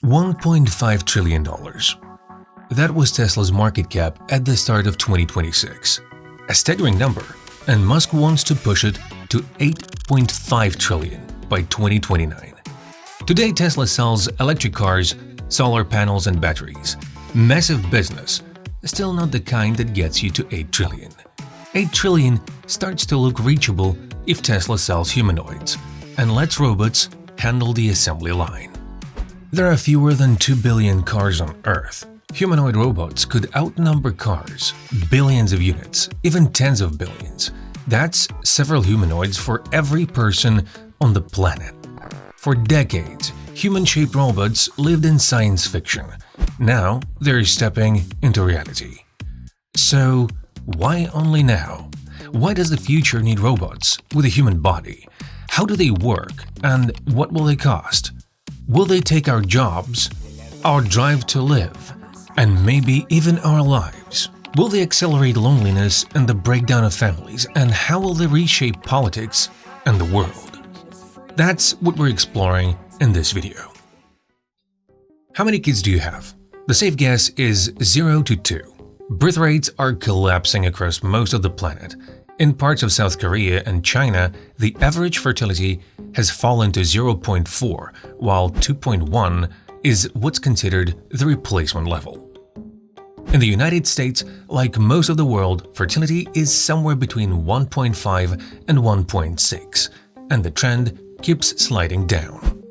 $1.5 trillion. That was Tesla's market cap at the start of 2026. A staggering number, and Musk wants to push it to 8.5 trillion by 2029. Today, Tesla sells electric cars, solar panels and batteries. Massive business, still not the kind that gets you to 8 trillion. 8 trillion starts to look reachable if Tesla sells humanoids and lets robots handle the assembly line. There are fewer than 2 billion cars on Earth. Humanoid robots could outnumber cars, billions of units, even tens of billions. That's several humanoids for every person on the planet. For decades, human-shaped robots lived in science fiction. Now, they're stepping into reality. So, why only now? Why does the future need robots with a human body? How do they work, and what will they cost? Will they take our jobs, our drive to live, and maybe even our lives? Will they accelerate loneliness and the breakdown of families, and how will they reshape politics and the world? That's what we're exploring in this video. How many kids do you have? The safe guess is 0 to 2. Birth rates are collapsing across most of the planet. In parts of South Korea and China, the average fertility has fallen to 0.4, while 2.1 is what's considered the replacement level. In the United States, like most of the world, fertility is somewhere between 1.5 and 1.6, and the trend keeps sliding down.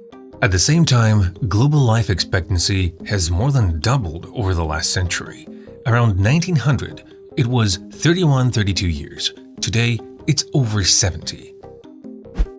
At the same time, global life expectancy has more than doubled over the last century. Around 1900, it was 32 years. Today, it's over 70.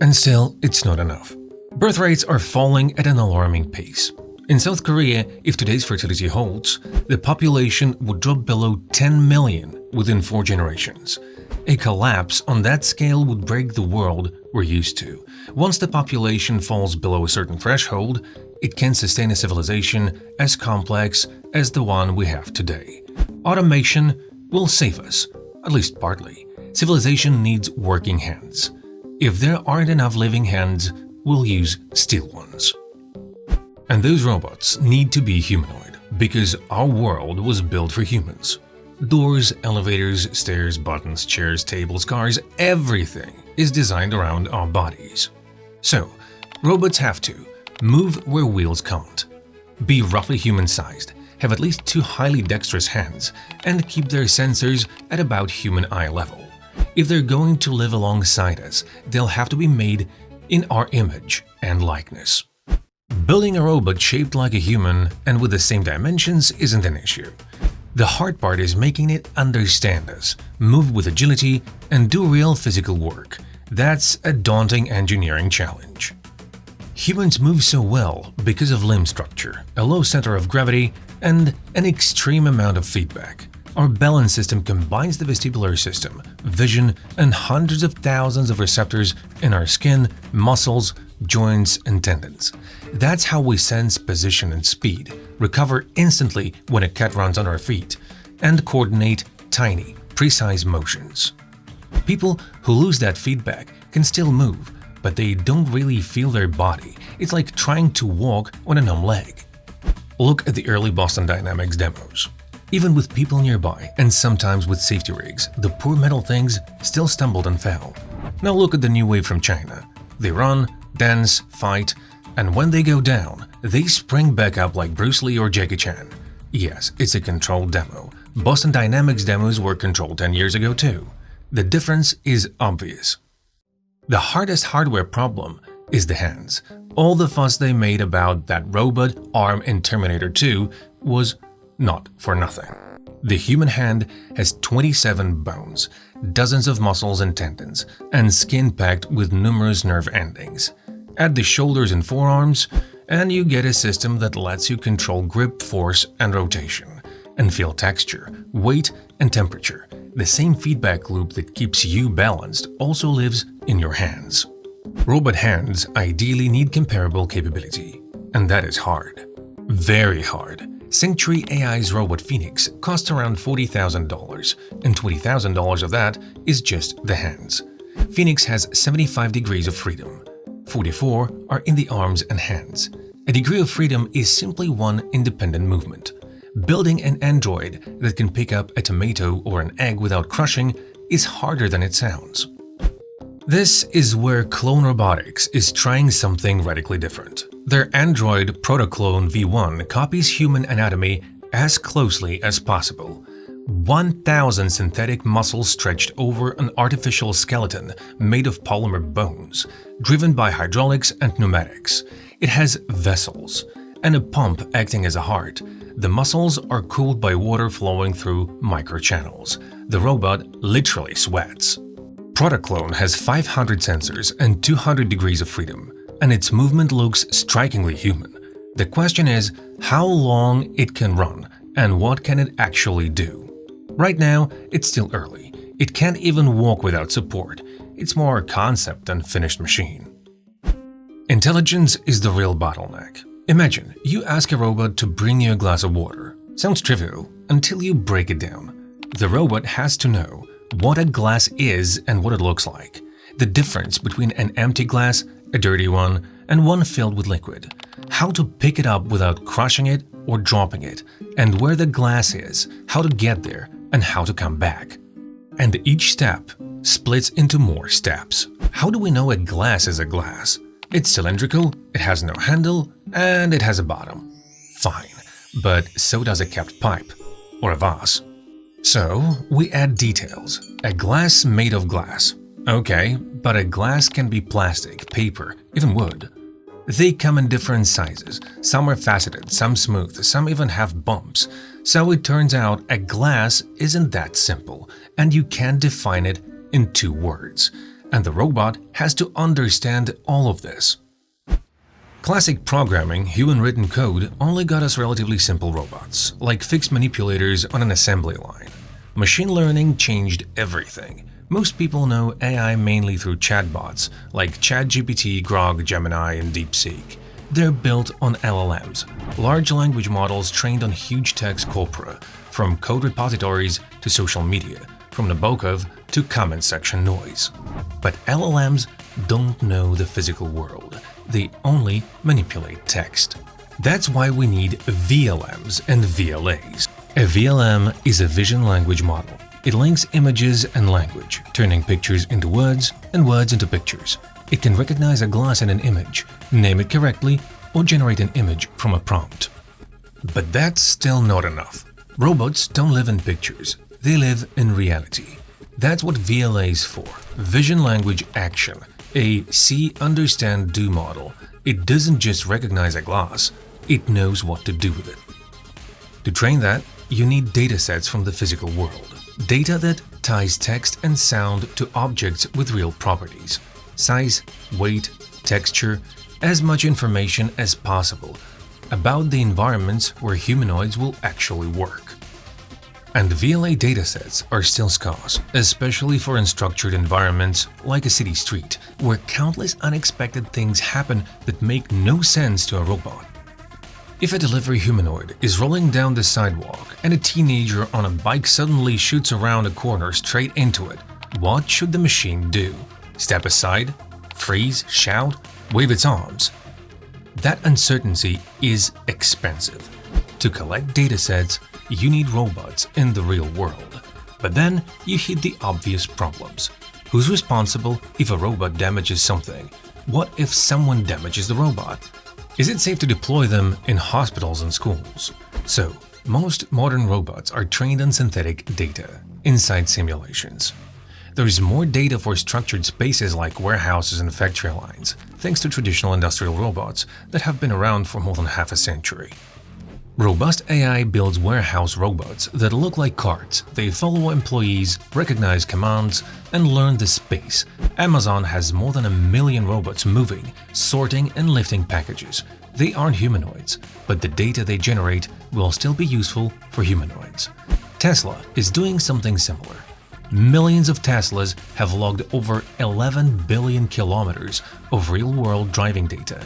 And still, it's not enough. Birth rates are falling at an alarming pace. In South Korea, if today's fertility holds, the population would drop below 10 million within 4 generations. A collapse on that scale would break the world we're used to. Once the population falls below a certain threshold, it can sustain a civilization as complex as the one we have today. Automation will save us, at least partly. Civilization needs working hands. If there aren't enough living hands, we'll use steel ones. And those robots need to be humanoid, because our world was built for humans. Doors, elevators, stairs, buttons, chairs, tables, cars, everything is designed around our bodies. So, robots have to move where wheels can't, be roughly human-sized, have at least 2 highly dexterous hands, and keep their sensors at about human eye level. If they're going to live alongside us, they'll have to be made in our image and likeness. Building a robot shaped like a human and with the same dimensions isn't an issue. The hard part is making it understand us, move with agility, and do real physical work. That's a daunting engineering challenge. Humans move so well because of limb structure, a low center of gravity, and an extreme amount of feedback. Our balance system combines the vestibular system, vision, and hundreds of thousands of receptors in our skin, muscles, joints, and tendons. That's how we sense position and speed, recover instantly when a cat runs on our feet, and coordinate tiny, precise motions. People who lose that feedback can still move, but they don't really feel their body. It's like trying to walk on a numb leg. Look at the early Boston Dynamics demos. Even with people nearby, and sometimes with safety rigs, the poor metal things still stumbled and fell. Now look at the new wave from China. They run, dance, fight, and when they go down, they spring back up like Bruce Lee or Jackie Chan. Yes, it's a controlled demo. Boston Dynamics demos were controlled 10 years ago too. The difference is obvious. The hardest hardware problem is the hands. All the fuss they made about that robot arm in Terminator 2 was not for nothing. The human hand has 27 bones, dozens of muscles and tendons, and skin packed with numerous nerve endings. Add the shoulders and forearms, and you get a system that lets you control grip, force, and rotation, and feel texture, weight, and temperature. The same feedback loop that keeps you balanced also lives in your hands. Robot hands ideally need comparable capability, and that is hard. Very hard. Sanctuary AI's robot Phoenix costs around $40,000, and $20,000 of that is just the hands. Phoenix has 75 degrees of freedom. 44 are in the arms and hands. A degree of freedom is simply one independent movement. Building an android that can pick up a tomato or an egg without crushing is harder than it sounds. This is where Clone Robotics is trying something radically different. Their android Protoclone V1 copies human anatomy as closely as possible. 1,000 synthetic muscles stretched over an artificial skeleton made of polymer bones, driven by hydraulics and pneumatics. It has vessels and a pump acting as a heart. The muscles are cooled by water flowing through microchannels. The robot literally sweats. Protoclone has 500 sensors and 200 degrees of freedom, and its movement looks strikingly human. The question is how long it can run and what can it actually do. Right now, it's still early. It can't even walk without support. It's more a concept than finished machine. Intelligence is the real bottleneck. Imagine you ask a robot to bring you a glass of water. Sounds trivial until you break it down. The robot has to know what a glass is and what it looks like, the difference between an empty glass, a dirty one, and one filled with liquid, how to pick it up without crushing it or dropping it, and where the glass is, how to get there, and how to come back. And each step splits into more steps. How do we know a glass is a glass? It's cylindrical, it has no handle, and it has a bottom. Fine, but so does a capped pipe or a vase. So we add details. A glass made of glass. Okay, but a glass can be plastic, paper, even wood. They come in different sizes. Some are faceted, some smooth, some even have bumps. So it turns out a glass isn't that simple, and you can't define it in 2 words. And the robot has to understand all of this. Classic programming, human-written code only got us relatively simple robots, like fixed manipulators on an assembly line. Machine learning changed everything. Most people know AI mainly through chatbots like ChatGPT, Grok, Gemini, and DeepSeek. They're built on LLMs, large language models trained on huge text corpora, from code repositories to social media, from Nabokov to comment section noise. But LLMs don't know the physical world. They only manipulate text. That's why we need VLMs and VLAs. A VLM is a vision language model. It links images and language, turning pictures into words and words into pictures. It can recognize a glass in an image, name it correctly, or generate an image from a prompt. But that's still not enough. Robots don't live in pictures, they live in reality. That's what VLA is for, Vision Language Action, a see, understand, do model. It doesn't just recognize a glass, it knows what to do with it. To train that, you need datasets from the physical world. Data that ties text and sound to objects with real properties. Size, weight, texture, as much information as possible about the environments where humanoids will actually work. And VLA datasets are still scarce, especially for unstructured environments like a city street, where countless unexpected things happen that make no sense to a robot. If a delivery humanoid is rolling down the sidewalk and a teenager on a bike suddenly shoots around a corner straight into it, what should the machine do? Step aside? Freeze? Shout? Wave its arms? That uncertainty is expensive. To collect datasets, you need robots in the real world. But then you hit the obvious problems. Who's responsible if a robot damages something? What if someone damages the robot? Is it safe to deploy them in hospitals and schools? So, most modern robots are trained on synthetic data, inside simulations. There is more data for structured spaces like warehouses and factory lines, thanks to traditional industrial robots that have been around for more than half a century. Robust AI builds warehouse robots that look like carts. They follow employees, recognize commands, and learn the space. Amazon has more than 1 million robots moving, sorting, and lifting packages. They aren't humanoids, but the data they generate will still be useful for humanoids. Tesla is doing something similar. Millions of Teslas have logged over 11 billion kilometers of real-world driving data.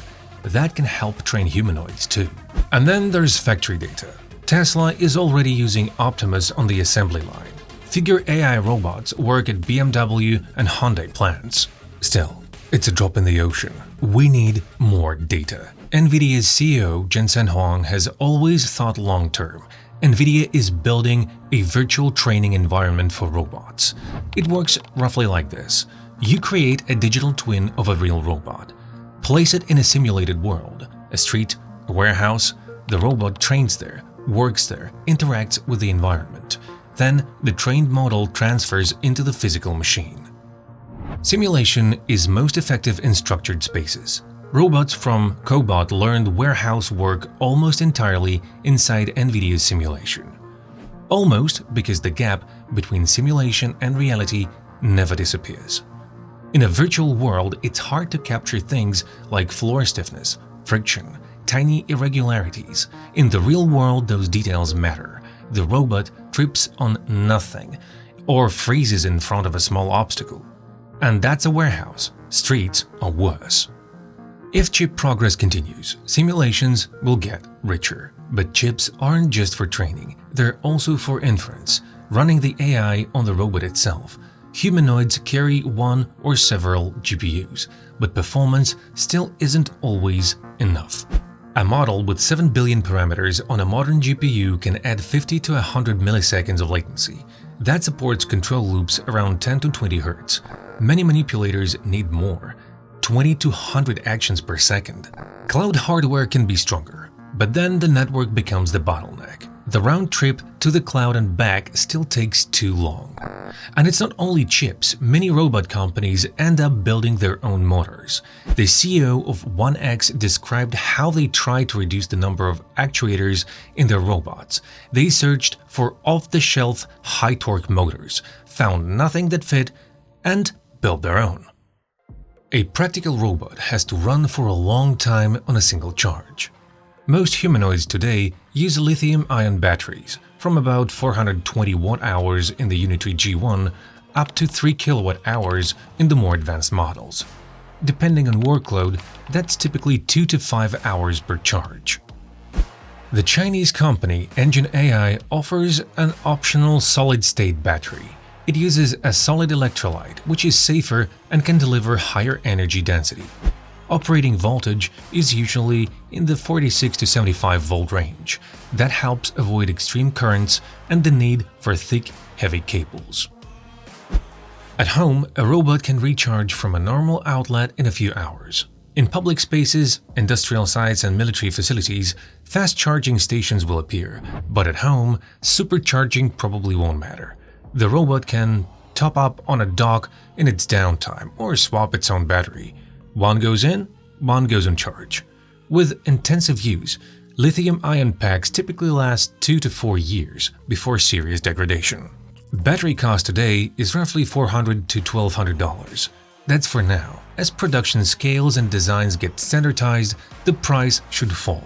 That can help train humanoids too. And then there's factory data. Tesla is already using Optimus on the assembly line. Figure AI robots work at BMW and Hyundai plants. Still, it's a drop in the ocean. We need more data. NVIDIA's CEO Jensen Huang has always thought long-term. NVIDIA is building a virtual training environment for robots. It works roughly like this. You create a digital twin of a real robot. Place it in a simulated world, a street, a warehouse. The robot trains there, works there, interacts with the environment. Then the trained model transfers into the physical machine. Simulation is most effective in structured spaces. Robots from Cobot learned warehouse work almost entirely inside NVIDIA's simulation. Almost because the gap between simulation and reality never disappears. In a virtual world, it's hard to capture things like floor stiffness, friction, tiny irregularities. In the real world, those details matter. The robot trips on nothing or freezes in front of a small obstacle. And that's a warehouse, streets, or worse. If chip progress continues, simulations will get richer. But chips aren't just for training, they're also for inference, running the AI on the robot itself. Humanoids carry one or several GPUs, but performance still isn't always enough. A model with 7 billion parameters on a modern GPU can add 50 to 100 milliseconds of latency. That supports control loops around 10 to 20 Hz. Many manipulators need more, 20 to 100 actions per second. Cloud hardware can be stronger, but then the network becomes the bottleneck. The round trip to the cloud and back still takes too long. And it's not only chips, many robot companies end up building their own motors. The CEO of 1X described how they tried to reduce the number of actuators in their robots. They searched for off-the-shelf high-torque motors, found nothing that fit, and built their own. A practical robot has to run for a long time on a single charge. Most humanoids today use lithium-ion batteries, from about 420 watt-hours in the Unitree G1 up to 3 kWh in the more advanced models. Depending on workload, that's typically 2 to 5 hours per charge. The Chinese company Engine AI offers an optional solid-state battery. It uses a solid electrolyte, which is safer and can deliver higher energy density. Operating voltage is usually in the 46 to 75 volt range. That helps avoid extreme currents and the need for thick, heavy cables. At home, a robot can recharge from a normal outlet in a few hours. In public spaces, industrial sites and military facilities, fast charging stations will appear, but at home, supercharging probably won't matter. The robot can top up on a dock in its downtime or swap its own battery. One goes in, one goes on charge. With intensive use, lithium-ion packs typically last 2 to 4 years before serious degradation. Battery cost today is roughly $400 to $1,200. That's for now. As production scales and designs get standardized, the price should fall.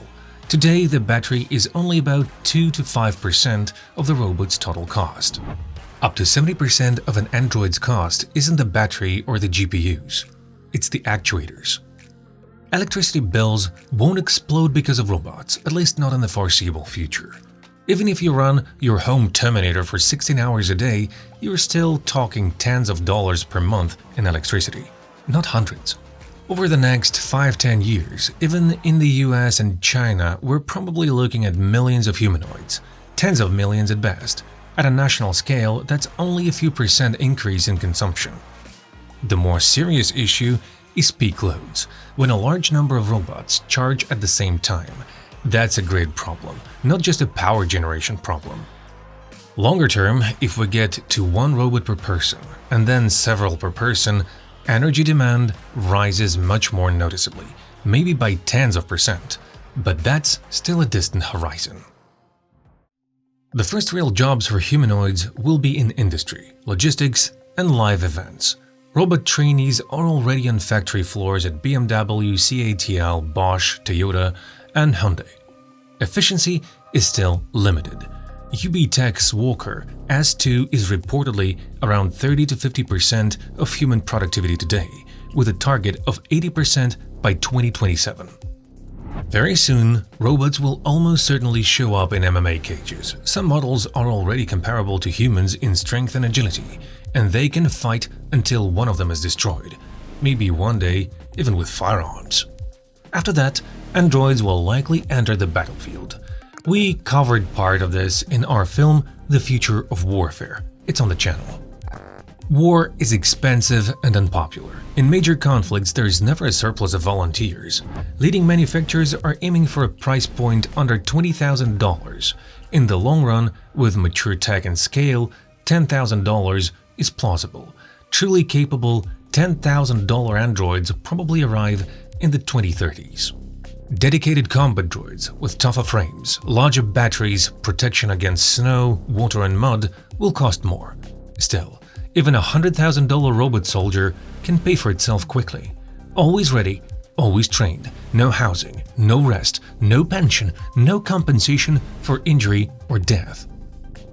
Today, the battery is only about 2 to 5% of the robot's total cost. Up to 70% of an Android's cost isn't the battery or the GPUs. It's the actuators. Electricity bills won't explode because of robots, at least not in the foreseeable future. Even if you run your home Terminator for 16 hours a day, you're still talking tens of dollars per month in electricity, not hundreds. Over the next 5–10 years, even in the US and China, we're probably looking at millions of humanoids, tens of millions at best. At a national scale, that's only a few % increase in consumption. The more serious issue is peak loads, when a large number of robots charge at the same time. That's a grid problem, not just a power generation problem. Longer term, if we get to one robot per person and then several per person, energy demand rises much more noticeably, maybe by tens of %, but that's still a distant horizon. The first real jobs for humanoids will be in industry, logistics, and live events. Robot trainees are already on factory floors at BMW, CATL, Bosch, Toyota, and Hyundai. Efficiency is still limited. UB Tech's Walker S2 is reportedly around 30 to 50% of human productivity today, with a target of 80% by 2027. Very soon, robots will almost certainly show up in MMA cages. Some models are already comparable to humans in strength and agility, and they can fight until one of them is destroyed, maybe one day even with firearms. After that, Androids will likely enter the battlefield. We covered part of this in our film The Future of Warfare. It's on the channel. War is expensive and unpopular. In major conflicts, there is never a surplus of volunteers. Leading manufacturers are aiming for a price point under $20,000. In the long run, with mature tech and scale, $10,000 is plausible. Truly capable $10,000 androids probably arrive in the 2030s. Dedicated combat droids with tougher frames, larger batteries, protection against snow, water and mud will cost more. Still, even a $100,000 robot soldier can pay for itself quickly. Always ready, always trained, no housing, no rest, no pension, no compensation for injury or death.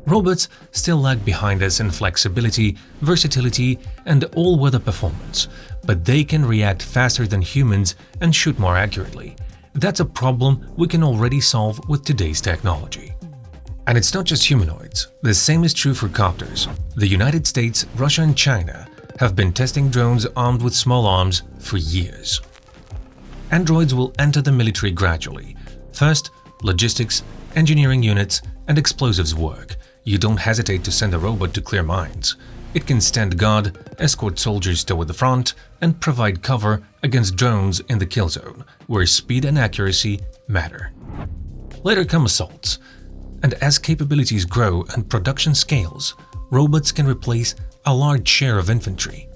Robots still lag behind us in flexibility, versatility, and all-weather performance, but they can react faster than humans and shoot more accurately. That's a problem we can already solve with today's technology. And it's not just humanoids. The same is true for copters. The United States, Russia and China have been testing drones armed with small arms for years. Androids will enter the military gradually. First, logistics, engineering units, and explosives work. You don't hesitate to send a robot to clear mines. It can stand guard, escort soldiers toward the front, and provide cover against drones in the kill zone, where speed and accuracy matter. Later come assaults. And as capabilities grow and production scales, robots can replace a large share of infantry.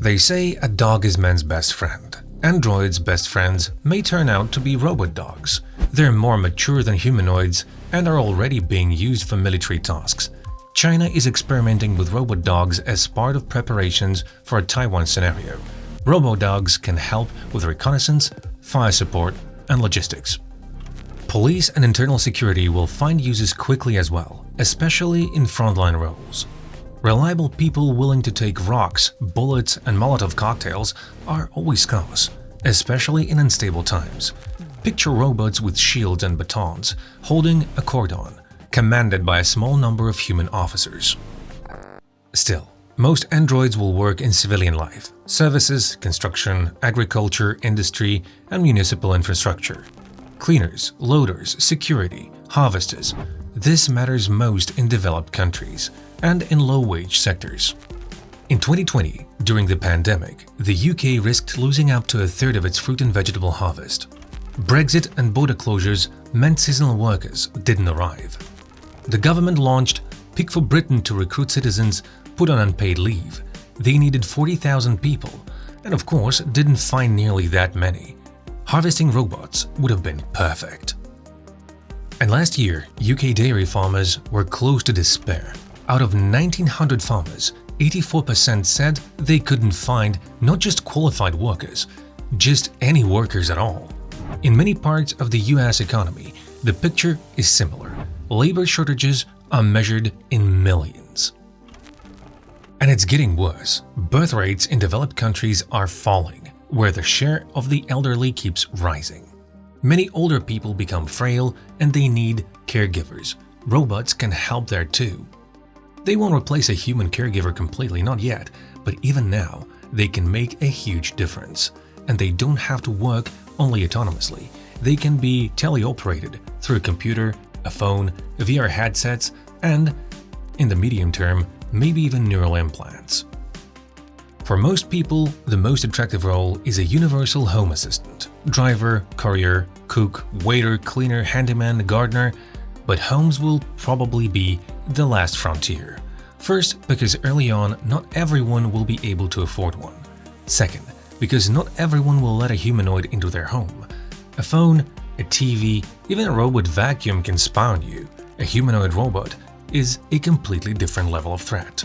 They say a dog is man's best friend. Androids' best friends may turn out to be robot dogs. They're more mature than humanoids and are already being used for military tasks. China is experimenting with robot dogs as part of preparations for a Taiwan scenario. Robo-dogs can help with reconnaissance, fire support, and logistics. Police and internal security will find uses quickly as well, especially in frontline roles. Reliable people willing to take rocks, bullets, and Molotov cocktails are always scarce, especially in unstable times. Picture robots with shields and batons, holding a cordon, commanded by a small number of human officers. Still, most androids will work in civilian life, services, construction, agriculture, industry, and municipal infrastructure. Cleaners, loaders, security, harvesters. This matters most in developed countries and in low-wage sectors. In 2020, during the pandemic, the UK risked losing up to a third of its fruit and vegetable harvest. Brexit and border closures meant seasonal workers didn't arrive. The government launched Pick for Britain to recruit citizens put on unpaid leave. They needed 40,000 people, and of course didn't find nearly that many. Harvesting robots would have been perfect. And last year, UK dairy farmers were close to despair. Out of 1,900 farmers, 84% said they couldn't find not just qualified workers, just any workers at all. In many parts of the US economy, the picture is similar. Labor shortages are measured in millions. And it's getting worse. Birth rates in developed countries are falling, where the share of the elderly keeps rising. Many older people become frail and they need caregivers. Robots can help there too. They won't replace a human caregiver completely, not yet, but even now, they can make a huge difference. And they don't have to work only autonomously. They can be teleoperated through a computer, a phone, VR headsets, and, in the medium term, maybe even neural implants. For most people, the most attractive role is a universal home assistant. Driver, courier, cook, waiter, cleaner, handyman, gardener. But homes will probably be the last frontier. First, because early on, not everyone will be able to afford one. Second, because not everyone will let a humanoid into their home. A phone, a TV, even a robot vacuum can spy on you. A humanoid robot is a completely different level of threat.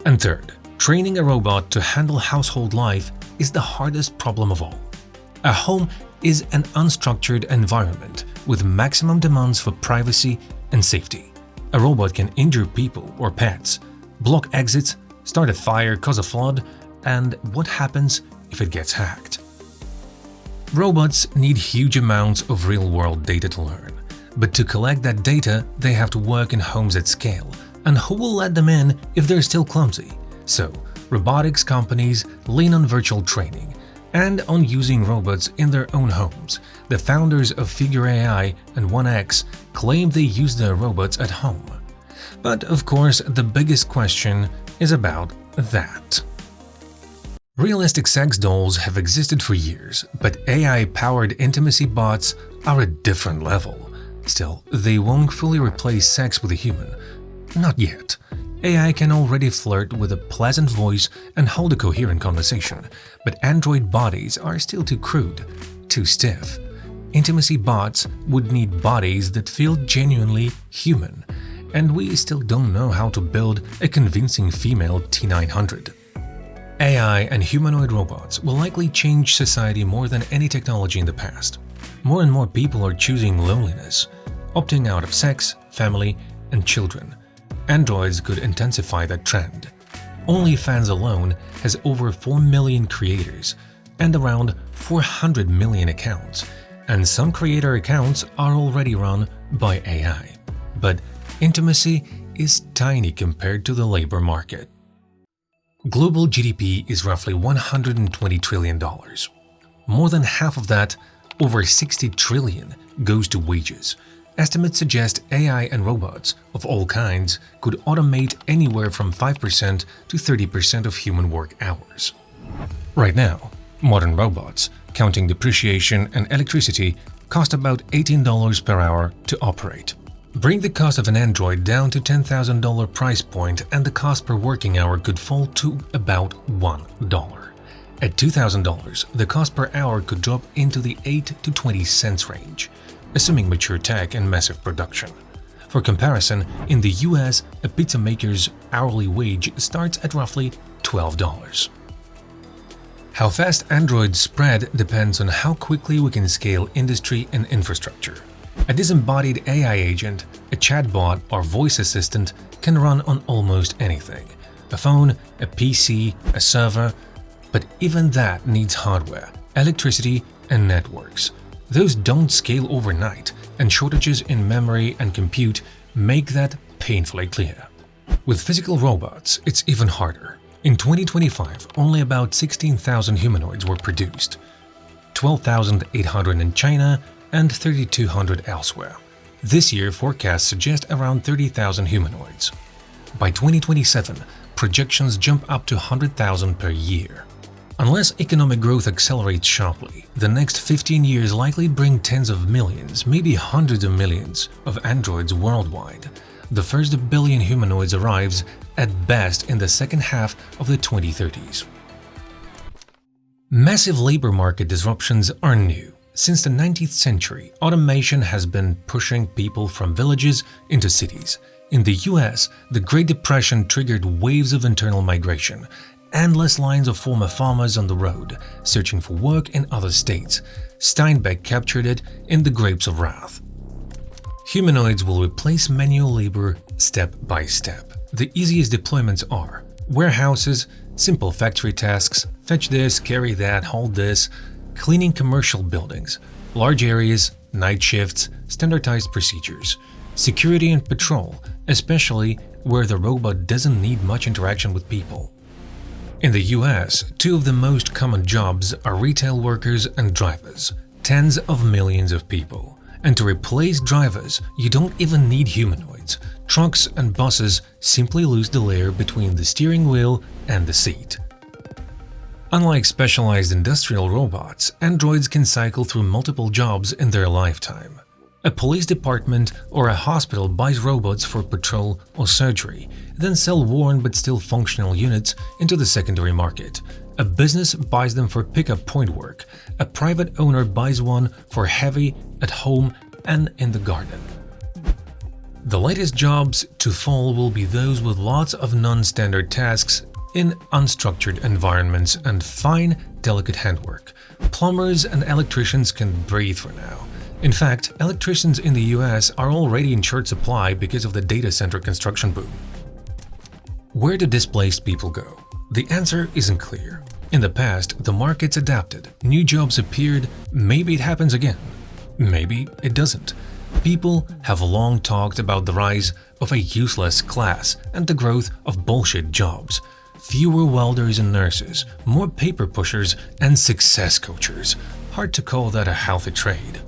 And third, training a robot to handle household life is the hardest problem of all. A home is an unstructured environment with maximum demands for privacy and safety. A robot can injure people or pets, block exits, start a fire, cause a flood, and what happens if it gets hacked? Robots need huge amounts of real-world data to learn. But to collect that data, they have to work in homes at scale. And who will let them in if they're still clumsy? So, robotics companies lean on virtual training. and on using robots in their own homes. The founders of Figure AI and 1X claim they use their robots at home. But of course, the biggest question is about that. Realistic sex dolls have existed for years, but AI-powered intimacy bots are a different level. Still, they won't fully replace sex with a human. Not yet. AI can already flirt with a pleasant voice and hold a coherent conversation, but android bodies are still too crude, too stiff. Intimacy bots would need bodies that feel genuinely human, and we still don't know how to build a convincing female T900. AI and humanoid robots will likely change society more than any technology in the past. More and more people are choosing loneliness, opting out of sex, family, and children. Androids could intensify that trend. OnlyFans alone has over 4 million creators and around 400 million accounts, and some creator accounts are already run by AI. But intimacy is tiny compared to the labor market. Global GDP is roughly $120 trillion. More than half of that, over 60 trillion, goes to wages. Estimates suggest AI and robots of all kinds could automate anywhere from 5% to 30% of human work hours. Right now, modern robots, counting depreciation and electricity, cost about $18 per hour to operate. Bring the cost of an android down to $10,000 price point and the cost per working hour could fall to about $1. At $2,000, the cost per hour could drop into the 8 to 20 cents range, assuming mature tech and massive production. For comparison, in the US, a pizza maker's hourly wage starts at roughly $12. How fast androids spread depends on how quickly we can scale industry and infrastructure. A disembodied AI agent, a chatbot or voice assistant can run on almost anything – a phone, a PC, a server, but even that needs hardware, electricity, and networks. Those don't scale overnight, and shortages in memory and compute make that painfully clear. With physical robots, it's even harder. In 2025, only about 16,000 humanoids were produced, 12,800 in China and 3,200 elsewhere. This year, forecasts suggest around 30,000 humanoids. By 2027, projections jump up to 100,000 per year. Unless economic growth accelerates sharply, the next 15 years likely bring tens of millions, maybe hundreds of millions, of androids worldwide. The first billion humanoids arrives at best in the second half of the 2030s. Massive labor market disruptions are new. Since the 19th century, automation has been pushing people from villages into cities. In the US, the Great Depression triggered waves of internal migration, endless lines of former farmers on the road, searching for work in other states. Steinbeck captured it in The Grapes of Wrath. Humanoids will replace manual labor step by step. The easiest deployments are warehouses, simple factory tasks, fetch this, carry that, hold this, cleaning commercial buildings, large areas, night shifts, standardized procedures, security and patrol, especially where the robot doesn't need much interaction with people. In the US, two of the most common jobs are retail workers and drivers, tens of millions of people. And to replace drivers, you don't even need humanoids. Trucks and buses simply lose the layer between the steering wheel and the seat. Unlike specialized industrial robots, androids can cycle through multiple jobs in their lifetime. A police department or a hospital buys robots for patrol or surgery, then sell worn but still functional units into the secondary market. A business buys them for pickup point work. A private owner buys one for heavy, at home, and in the garden. The latest jobs to fall will be those with lots of non-standard tasks in unstructured environments and fine, delicate handwork. Plumbers and electricians can breathe for now. In fact, electricians in the US are already in short supply because of the data center construction boom. Where do displaced people go? The answer isn't clear. In the past, the markets adapted, new jobs appeared, maybe it happens again. Maybe it doesn't. People have long talked about the rise of a useless class and the growth of bullshit jobs. fewer welders and nurses, more paper pushers and success coachers. Hard to call that a healthy trade.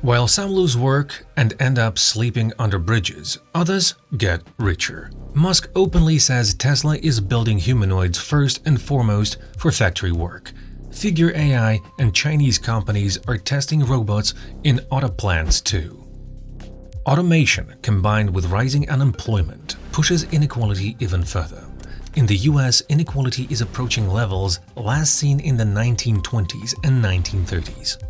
While some lose work and end up sleeping under bridges, others get richer. Musk openly says Tesla is building humanoids first and foremost for factory work. Figure AI and Chinese companies are testing robots in auto plants too. Automation combined with rising unemployment pushes inequality even further. In the US, inequality is approaching levels last seen in the 1920s and 1930s.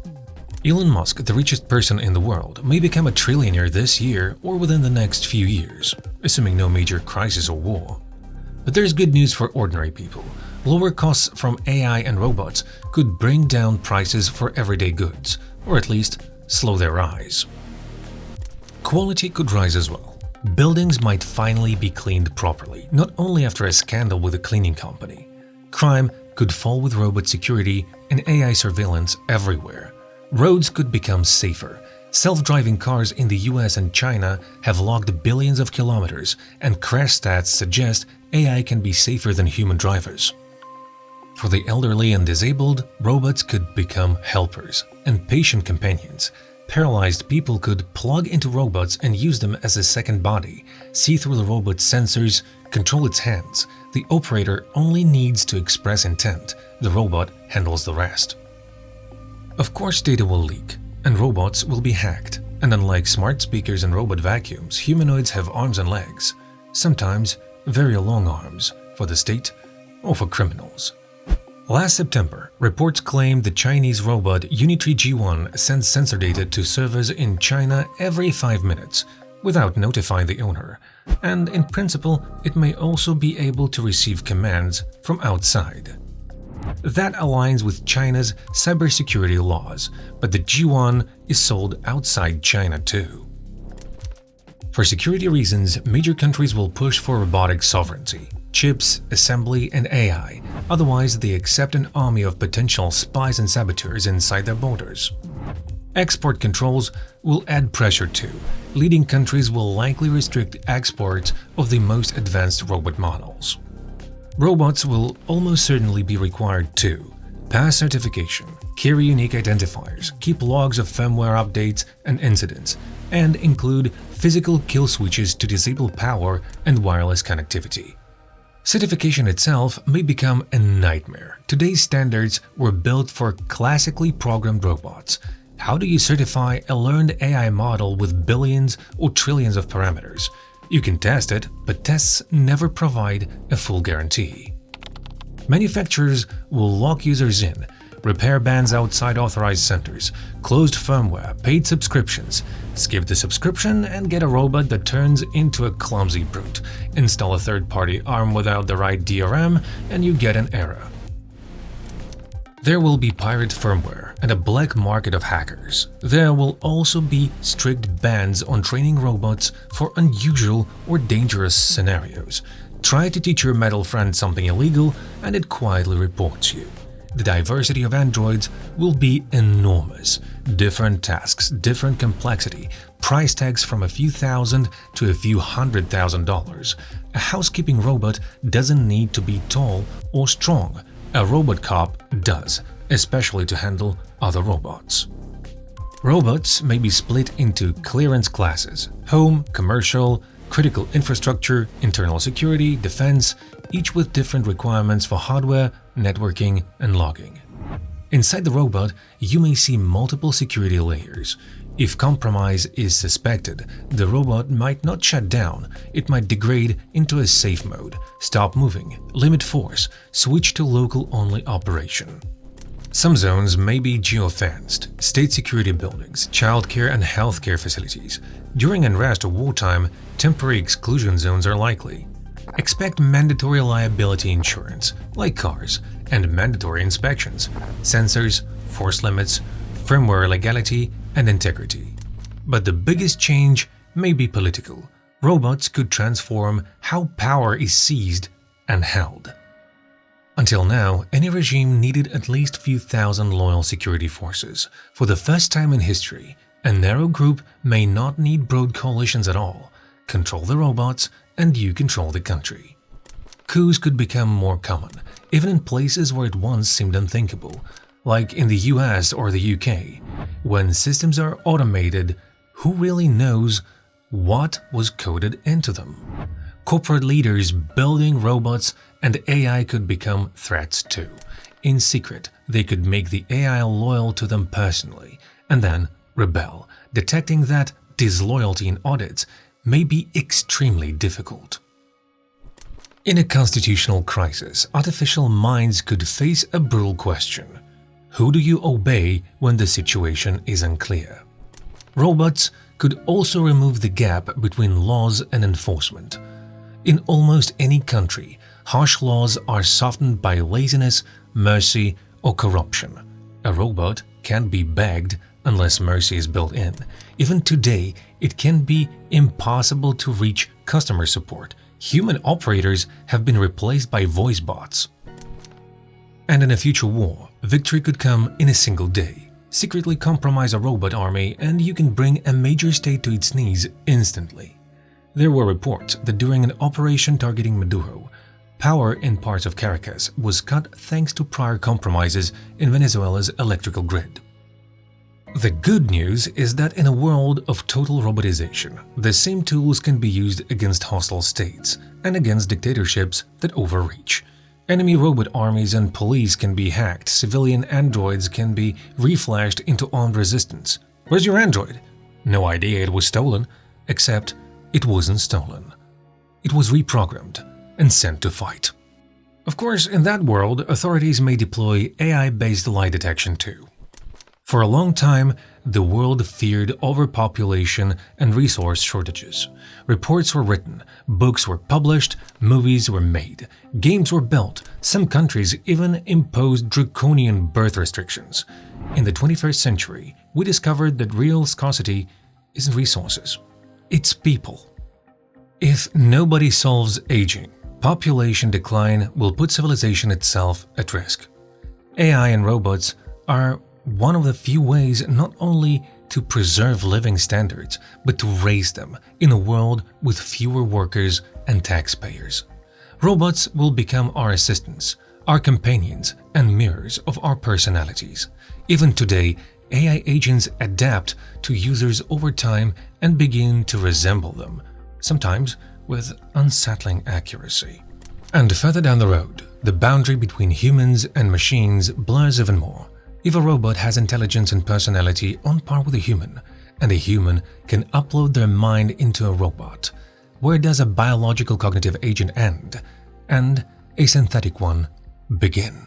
Elon Musk, the richest person in the world, may become a trillionaire this year or within the next few years, assuming no major crisis or war. But there's good news for ordinary people. Lower costs from AI and robots could bring down prices for everyday goods, or at least slow their rise. Quality could rise as well. Buildings might finally be cleaned properly, not only after a scandal with a cleaning company. Crime could fall with robot security and AI surveillance everywhere. Roads could become safer. Self-driving cars in the US and China have logged billions of kilometers, and crash stats suggest AI can be safer than human drivers. For the elderly and disabled, robots could become helpers and patient companions. Paralyzed people could plug into robots and use them as a second body, see through the robot's sensors, control its hands. The operator only needs to express intent. The robot handles the rest. Of course, data will leak, and robots will be hacked. And unlike smart speakers and robot vacuums, humanoids have arms and legs, sometimes very long arms, for the state or for criminals. Last September, reports claimed the Chinese robot Unitree G1 sends sensor data to servers in China every 5 minutes without notifying the owner, and in principle, it may also be able to receive commands from outside. That aligns with China's cybersecurity laws, but the G1 is sold outside China too. For security reasons, major countries will push for robotic sovereignty, chips, assembly, and AI, otherwise they accept an army of potential spies and saboteurs inside their borders. Export controls will add pressure too. Leading countries will likely restrict exports of the most advanced robot models. Robots will almost certainly be required to pass certification, carry unique identifiers, keep logs of firmware updates and incidents, and include physical kill switches to disable power and wireless connectivity. Certification itself may become a nightmare. Today's standards were built for classically programmed robots. How do you certify a learned AI model with billions or trillions of parameters? You can test it, but tests never provide a full guarantee. Manufacturers will lock users in, repair bans outside authorized centers, closed firmware, paid subscriptions. Skip the subscription and get a robot that turns into a clumsy brute. Install a third-party arm without the right DRM and you get an error. There will be pirate firmware and a black market of hackers. There will also be strict bans on training robots for unusual or dangerous scenarios. Try to teach your metal friend something illegal and it quietly reports you. The diversity of androids will be enormous. Different tasks, different complexity, price tags from a few thousand to a few $100,000. A housekeeping robot doesn't need to be tall or strong. A robot cop does, especially to handle other robots. Robots may be split into clearance classes: home, commercial, critical infrastructure, internal security, defense, each with different requirements for hardware, networking, and logging. Inside the robot, you may see multiple security layers. If compromise is suspected, the robot might not shut down, it might degrade into a safe mode, stop moving, limit force, switch to local-only operation. Some zones may be geofenced: state security buildings, childcare and healthcare facilities. During unrest or wartime, temporary exclusion zones are likely. Expect mandatory liability insurance, like cars, and mandatory inspections, sensors, force limits, firmware legality, and integrity. But the biggest change may be political. Robots could transform how power is seized and held. Until now, any regime needed at least few thousand loyal security forces. For the first time in history, a narrow group may not need broad coalitions at all. Control the robots and you control the country. Coups could become more common, even in places where it once seemed unthinkable, like in the US or the UK. When systems are automated, who really knows what was coded into them? Corporate leaders building robots and AI could become threats too. In secret, they could make the AI loyal to them personally, and then rebel, detecting that disloyalty in audits may be extremely difficult. In a constitutional crisis, artificial minds could face a brutal question. Who do you obey when the situation is unclear? Robots could also remove the gap between laws and enforcement. In almost any country, harsh laws are softened by laziness, mercy, or corruption. A robot can't be begged unless mercy is built in. Even today, it can be impossible to reach customer support. Human operators have been replaced by voice bots. And in a future war, victory could come in a single day. Secretly compromise a robot army and you can bring a major state to its knees instantly. There were reports that during an operation targeting Maduro, power in parts of Caracas was cut thanks to prior compromises in Venezuela's electrical grid. The good news is that in a world of total robotization, the same tools can be used against hostile states and against dictatorships that overreach. Enemy robot armies and police can be hacked, civilian androids can be reflashed into armed resistance. Where's your android? No idea, it was stolen, except it wasn't stolen. It was reprogrammed and sent to fight. Of course, in that world, authorities may deploy AI-based lie detection too. For a long time, the world feared overpopulation and resource shortages. Reports were written, books were published, movies were made, games were built. Some countries even imposed draconian birth restrictions. In the 21st century, we discovered that real scarcity isn't resources, it's people. If nobody solves aging, population decline will put civilization itself at risk. AI and robots are one of the few ways not only to preserve living standards, but to raise them in a world with fewer workers and taxpayers. Robots will become our assistants, our companions, and mirrors of our personalities. Even today, AI agents adapt to users over time and begin to resemble them, sometimes with unsettling accuracy. And further down the road, the boundary between humans and machines blurs even more. If a robot has intelligence and personality on par with a human, and a human can upload their mind into a robot, where does a biological cognitive agent end and a synthetic one begin?